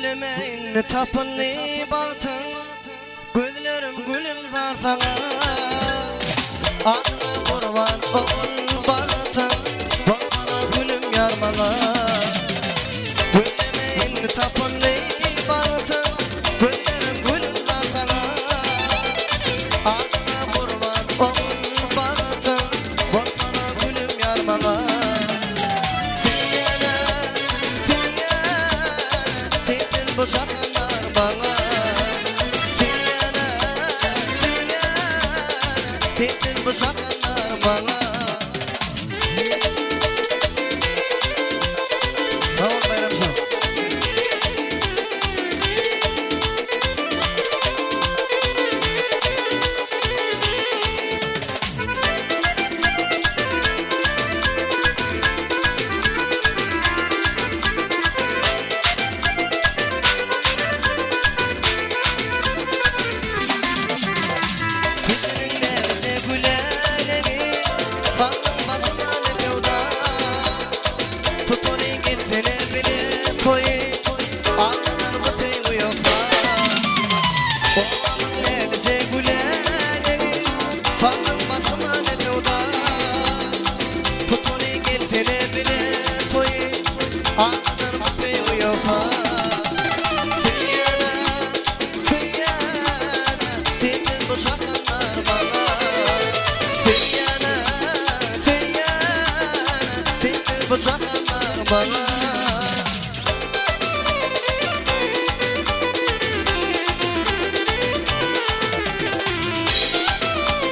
Güllemeyin tapınlı batın, gözlerim gülüm zar sana. Adına kurban oğul batın, bana gülüm yar bana. Güllemeyin tapınlı batın, gözlerim gülüm zar sana. Adına kurban oğul batın, bana gülüm yar bana. Bu sakanlar bana, diyana, bitsin bu sakanlar bana. Tamam bayram sağ ol. Bu sakanlar bana.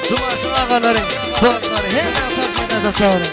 Zumasın ağaları, boğazları hemen tatmine de sağ olun.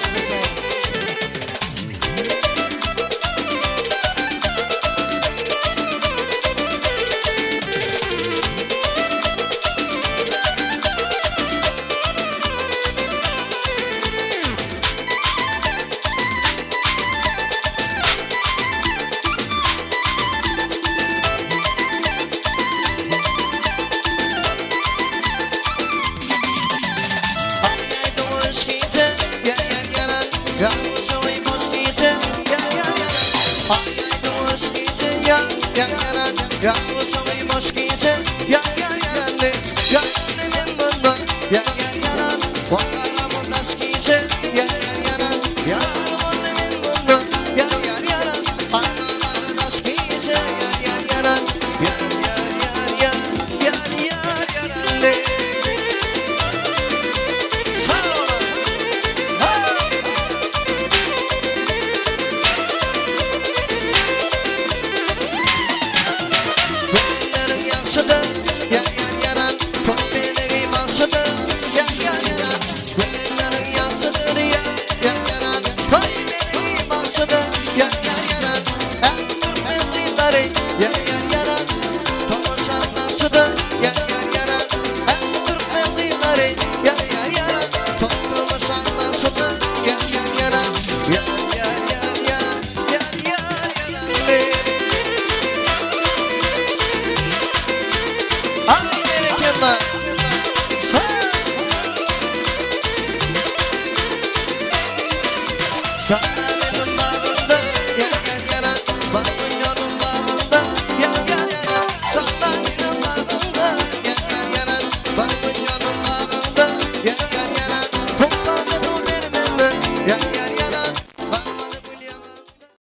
Ya soy moskite ya yaranle ya men bunda ya yaran wala mondaskite ya yaran ya men bunda ya yaran wala mondaskite ya yaran ya yaranle Yeah.